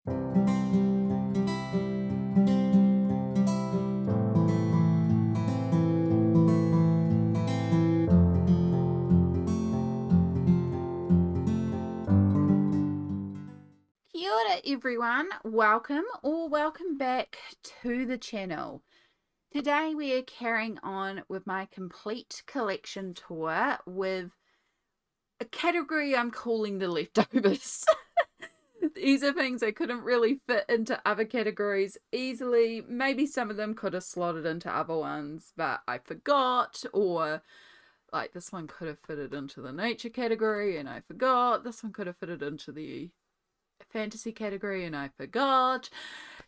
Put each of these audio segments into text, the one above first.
Kia ora everyone, welcome or welcome back to the channel. Today we are carrying on with my complete collection tour with a category I'm calling the leftovers. These are things I couldn't really fit into other categories easily. Maybe some of them could have slotted into other ones, but I forgot, or like this one could have fitted into the nature category and I forgot. This one could have fitted into the fantasy category and I forgot.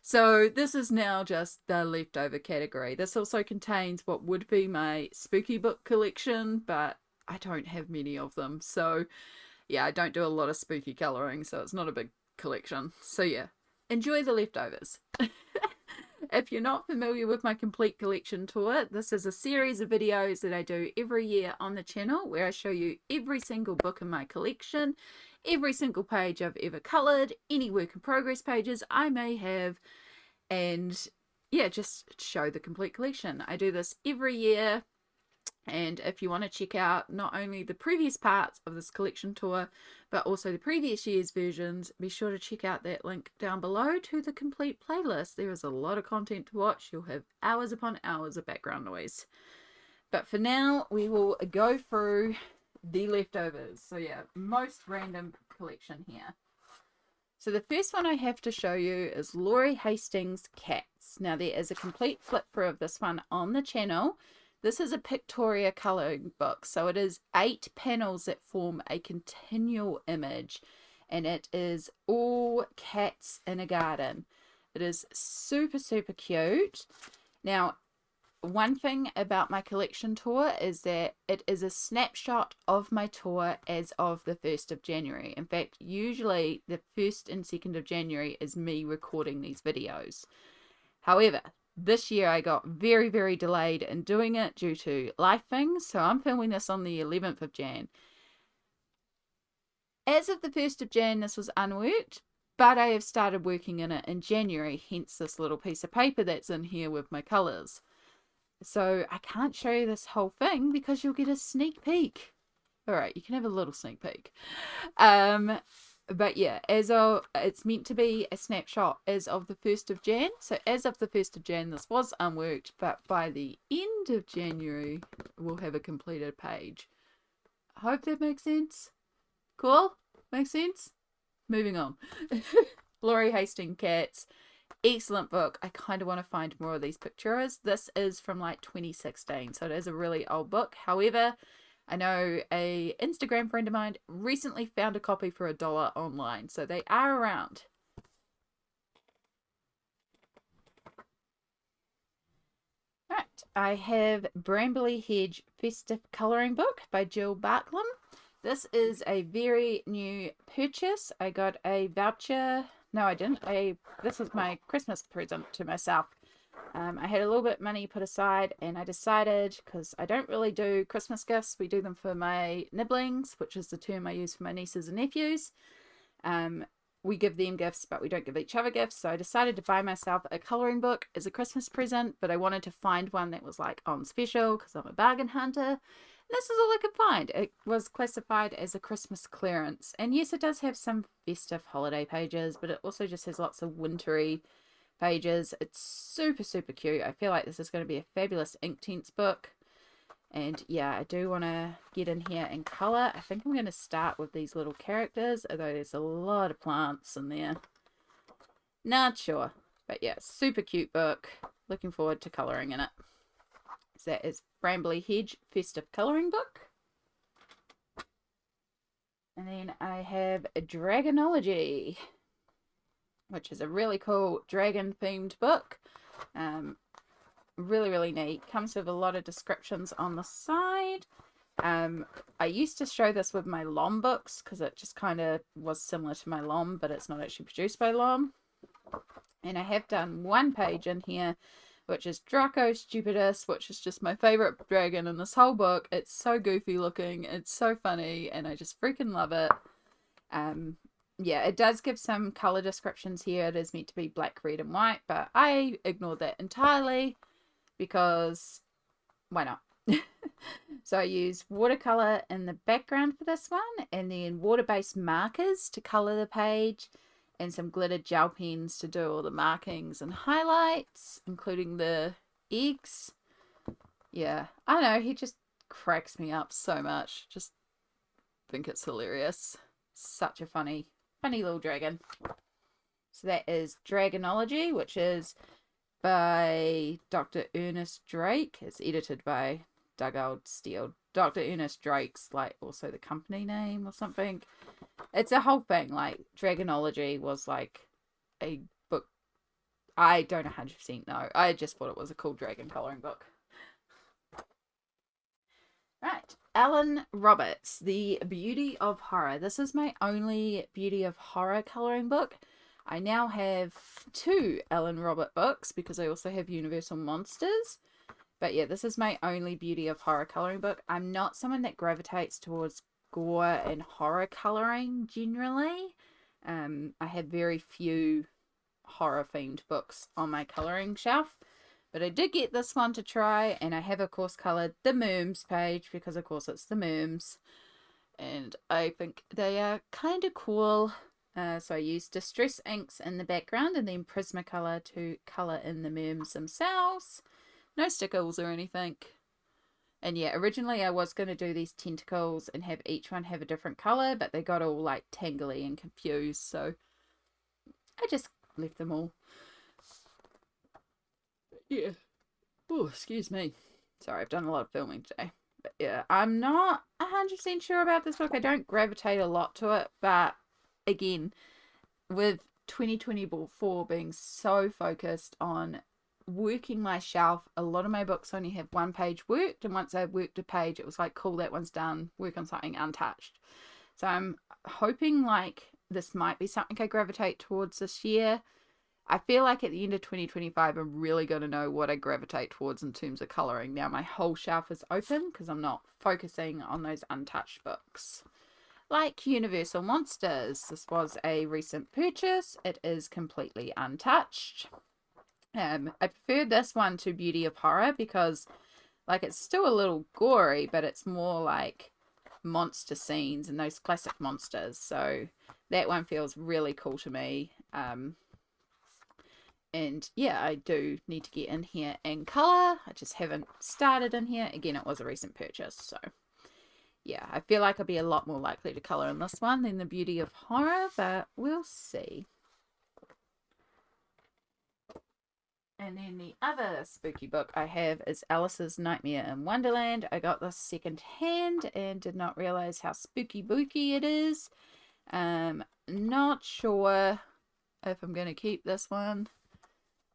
So this is now just the leftover category. This also contains what would be my spooky book collection, but I don't have many of them. So yeah, I don't do a lot of spooky colouring, so it's not a big collection. So yeah, enjoy the leftovers. If you're not familiar with my complete collection tour, this is a series of videos that I do every year on the channel where I show you every single book in my collection, every single page I've ever coloured, any work in progress pages I may have, and yeah, just show the complete collection. I do this every year, and if you want to check out not only the previous parts of this collection tour but also the previous year's versions, be sure to check out that link down below to the complete playlist. There is a lot of content to watch. You'll have hours upon hours of background noise. But for now, we will go through the leftovers. So yeah, most random collection here. So the first one I have to show you is Laurie Hastings' Cats. Now there is a complete flip through of this one on the channel. This is a Pictoria colouring book, so it is 8 panels that form a continual image, and it is all cats in a garden. It is super, super cute. Now, one thing about my collection tour is that it is a snapshot of my tour as of the 1st of January. In fact, usually the 1st and 2nd of January is me recording these videos. However, this year I got very, very delayed in doing it due to life things, so I'm filming this on the 11th of Jan. As of the 1st of Jan, this was unworked, but I have started working in it in January, hence this little piece of paper that's in here with my colours. So I can't show you this whole thing because you'll get a sneak peek. Alright, you can have a little sneak peek. But yeah, it's meant to be a snapshot as of the 1st of Jan. So as of the 1st of Jan, this was unworked, but by the end of January, we'll have a completed page. I hope that makes sense. Cool? Makes sense? Moving on. Laurie Hastings Cats. Excellent book. I kind of want to find more of these pictures. This is from like 2016, so it is a really old book. However, I know a Instagram friend of mine recently found a copy for $1 online, so they are around. Right, I have Brambly Hedge Festive Colouring Book by Jill Barklam. This is a very new purchase. I got a voucher. No, I didn't. This was my Christmas present to myself. I had a little bit of money put aside, and I decided, because I don't really do Christmas gifts, we do them for my nibblings, which is the term I use for my nieces and nephews. We give them gifts, but we don't give each other gifts, so I decided to buy myself a colouring book as a Christmas present, but I wanted to find one that was like on special, because I'm a bargain hunter. This is all I could find. It was classified as a Christmas clearance, and yes, it does have some festive holiday pages, but it also just has lots of wintry pages. It's super, super cute. I feel like this is going to be a fabulous Inktense book. And yeah, I do want to get in here and colour. I think I'm going to start with these little characters, although there's a lot of plants in there. Not sure. But yeah, super cute book. Looking forward to colouring in it. So that is Brambly Hedge Festive Colouring Book. And then I have Dragonology, which is a really cool dragon themed book. Really, really neat. Comes with a lot of descriptions on the side. I used to show this with my LOM books because it just kind of was similar to my LOM, but it's not actually produced by LOM. And I have done one page in here, which is Draco Stupidus, which is just my favorite dragon in this whole book. It's so goofy looking, it's so funny, and I just freaking love it. yeah, it does give some color descriptions here. It is meant to be black, red, and white, but I ignored that entirely because why not? So I use watercolor in the background for this one, and then water-based markers to color the page, and some glitter gel pens to do all the markings and highlights, including the eggs. Yeah, I know, he just cracks me up so much. Just think it's hilarious. Such a funny little dragon. So that is Dragonology, which is by Dr. Ernest Drake. It's edited by Doug Steele. Dr. Ernest Drake's like also the company name or something. It's a whole thing. Like Dragonology was like a book. I don't 100% know. I just thought it was a cool dragon coloring book. Right. Alan Roberts, The Beauty of Horror. This is my only Beauty of Horror coloring book. I now have 2 Alan Robert books because I also have Universal Monsters. But yeah, this is my only Beauty of Horror coloring book. I'm not someone that gravitates towards gore and horror coloring generally. I have very few horror themed books on my coloring shelf. But I did get this one to try, and I have, of course, coloured the Merms page because, of course, it's the Merms. And I think they are kind of cool. So I used Distress inks in the background and then Prismacolor to colour in the Merms themselves. No stickles or anything. And yeah, originally I was going to do these tentacles and have each one have a different colour, but they got all like tangly and confused, so I just left them all. Yeah. Oh, excuse me. Sorry, I've done a lot of filming today. But yeah, I'm not 100% sure about this book. I don't gravitate a lot to it, but again, with 2024 being so focused on working my shelf, a lot of my books only have one page worked, and once I've worked a page, it was like, cool, that one's done, work on something untouched. So I'm hoping like this might be something I gravitate towards this year. I feel like at the end of 2025, I'm really going to know what I gravitate towards in terms of colouring. Now my whole shelf is open because I'm not focusing on those untouched books. Like Universal Monsters, this was a recent purchase. It is completely untouched. I prefer this one to Beauty of Horror because like it's still a little gory, but it's more like monster scenes and those classic monsters. So that one feels really cool to me. And yeah, I do need to get in here and colour. I just haven't started in here. Again, it was a recent purchase, so yeah, I feel like I'll be a lot more likely to colour in this one than the Beauty of Horror, but we'll see. And then the other spooky book I have is Alice's Nightmare in Wonderland. I got this second hand and did not realise how spooky booky it is. Not sure if I'm going to keep this one.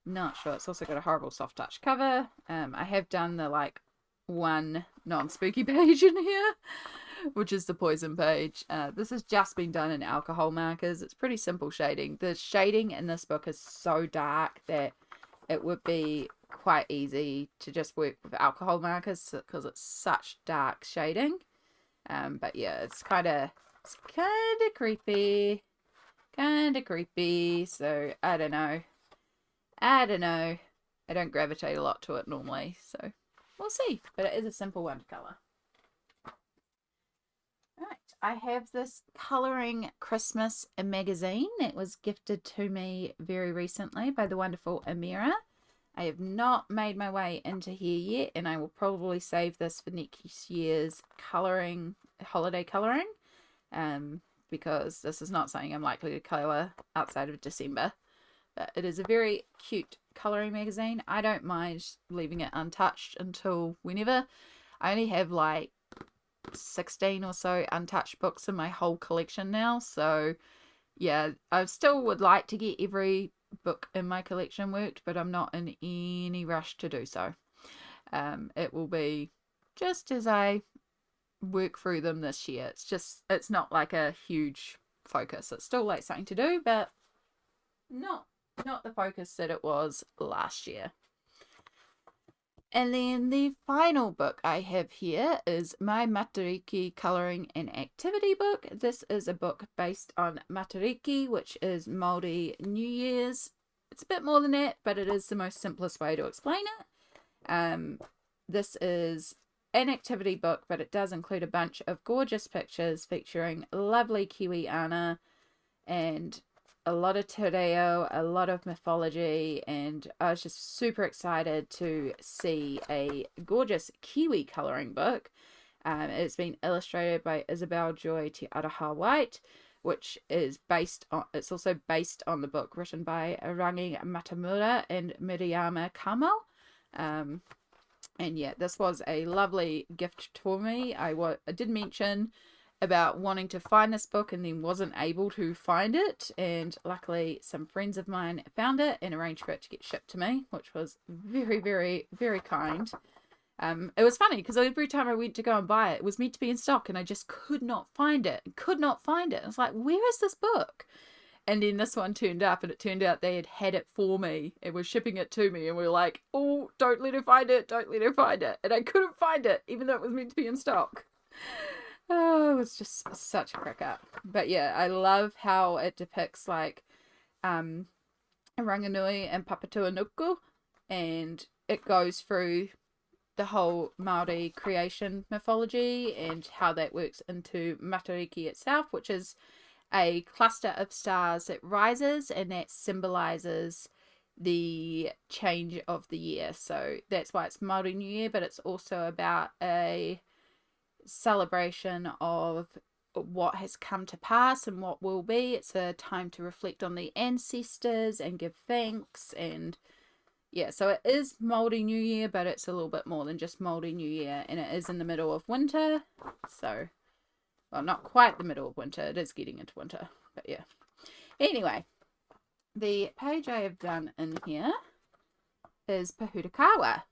Not sure. It's also got a horrible soft touch cover. I have done the like one non-spooky page in here, which is the poison page. This has just been done in alcohol markers. It's pretty simple shading. The shading in this book is so dark that it would be quite easy to just work with alcohol markers because it's such dark shading. But yeah, it's kind of creepy. Kind of creepy. So I don't know. I don't gravitate a lot to it normally, so we'll see. But it is a simple one to colour. Right, I have this Colouring Christmas magazine that was gifted to me very recently by the wonderful Amira. I have not made my way into here yet, and I will probably save this for next year's colouring, holiday colouring, because this is not something I'm likely to colour outside of December. But it is a very cute colouring magazine. I don't mind leaving it untouched until whenever. I only have like 16 or so untouched books in my whole collection now, so yeah, I still would like to get every book in my collection worked, but I'm not in any rush to do so. It will be just as I work through them this year. It's not like a huge focus. It's still like something to do, but not the focus that it was last year. And then the final book I have here is my Matariki Colouring and Activity book. This is a book based on Matariki, which is Māori New Year's. It's a bit more than that, but it is the most simplest way to explain it. This is an activity book, but it does include a bunch of gorgeous pictures featuring lovely Kiwi ana and a lot of te reo, a lot of mythology, and I was just super excited to see a gorgeous Kiwi colouring book. It's been illustrated by Isabel Joy Te Araha White, which is it's also based on the book written by Rangi Matamura and Miriyama Kamo. And yeah, this was a lovely gift for me. I did mention about wanting to find this book and then wasn't able to find it, and luckily some friends of mine found it and arranged for it to get shipped to me, which was very, very, very kind. It was funny because every time I went to go and buy it, it was meant to be in stock and I just could not find it. I was like, where is this book? And then this one turned up, and it turned out they had it for me and were shipping it to me, and we were like, oh, don't let her find it, don't let her find it. And I couldn't find it, even though it was meant to be in stock. Oh, it was just such a crack up. But yeah, I love how it depicts like Ranganui and Papatūānuku, and it goes through the whole Māori creation mythology and how that works into Matariki itself, which is a cluster of stars that rises, and that symbolizes the change of the year. So that's why it's Māori New Year, but it's also about a celebration of what has come to pass and what will be. It's a time to reflect on the ancestors and give thanks. And yeah, so it is Māori New Year, but it's a little bit more than just Māori New Year, and it is in the middle of winter. So, well, not quite the middle of winter, it is getting into winter, but yeah. Anyway, the page I have done in here is Pahurakawa.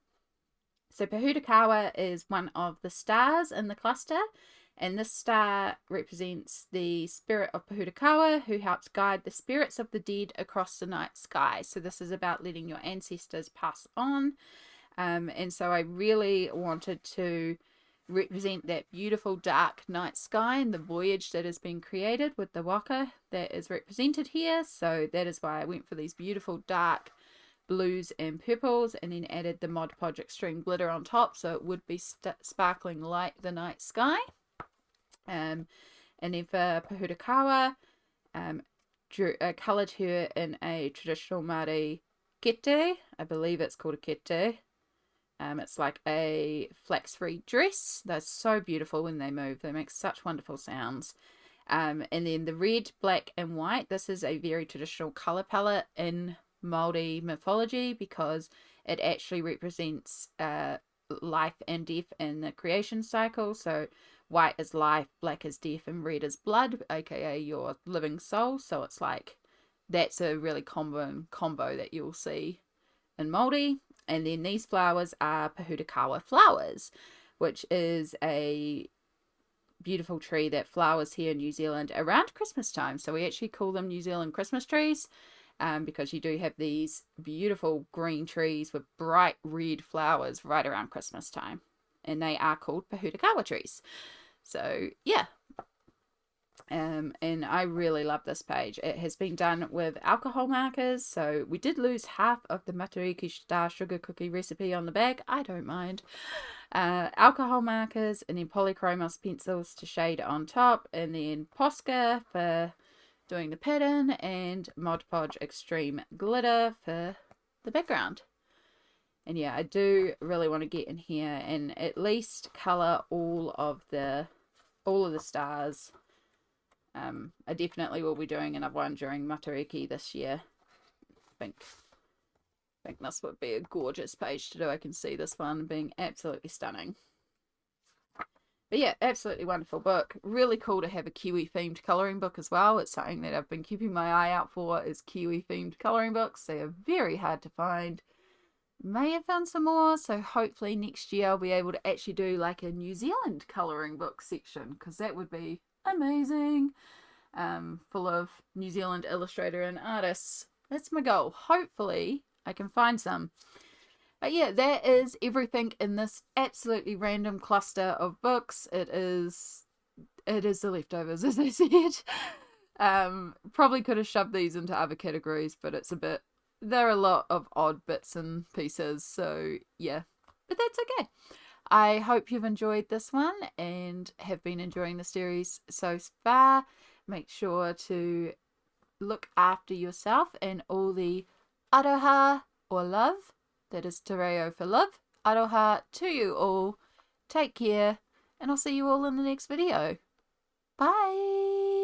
So Pahurakawa is one of the stars in the cluster, and this star represents the spirit of Pahurakawa, who helps guide the spirits of the dead across the night sky. So this is about letting your ancestors pass on. And so I really wanted to represent that beautiful dark night sky and the voyage that has been created with the waka that is represented here. So that is why I went for these beautiful dark blues and purples, and then added the Mod Podge Extreme glitter on top, so it would be sparkling like the night sky. And then for Pahurakawa, coloured her in a traditional Māori kete. I believe it's called a kete. It's like a flax-free dress. They're so beautiful when they move. They make such wonderful sounds. And then the red, black, and white. This is a very traditional colour palette in Māori mythology, because it actually represents life and death in the creation cycle. So white is life, black is death, and red is blood, aka your living soul. So it's like that's a really combo that you'll see in Māori. And then these flowers are Pahurakawa flowers, which is a beautiful tree that flowers here in New Zealand around Christmas time. So we actually call them New Zealand Christmas trees, because you do have these beautiful green trees with bright red flowers right around Christmas time, and they are called Pahurakawa trees. So yeah, and I really love this page. It has been done with alcohol markers, so we did lose half of the Matariki star sugar cookie recipe on the back. I don't mind. Alcohol markers, and then polychromos pencils to shade on top, and then Posca for doing the pattern, and Mod Podge Extreme glitter for the background. And yeah, I do really want to get in here and at least colour all of the stars. I definitely will be doing another one during Matariki this year. I think this would be a gorgeous page to do. I can see this one being absolutely stunning. But yeah, absolutely wonderful book. Really cool to have a Kiwi themed colouring book as well. It's something that I've been keeping my eye out for, is Kiwi themed colouring books. They are very hard to find. May have found some more, so hopefully next year I'll be able to actually do like a New Zealand colouring book section, because that would be amazing. Full of New Zealand illustrator and artists. That's my goal. Hopefully I can find some. But yeah, that is everything in this absolutely random cluster of books. It is the leftovers, as I said. Probably could have shoved these into other categories, but there are a lot of odd bits and pieces, so yeah, but that's okay. I hope you've enjoyed this one and have been enjoying the series so far. Make sure to look after yourself and all the aroha or love. That is te reo for love. Aroha to you all. Take care, and I'll see you all in the next video. Bye!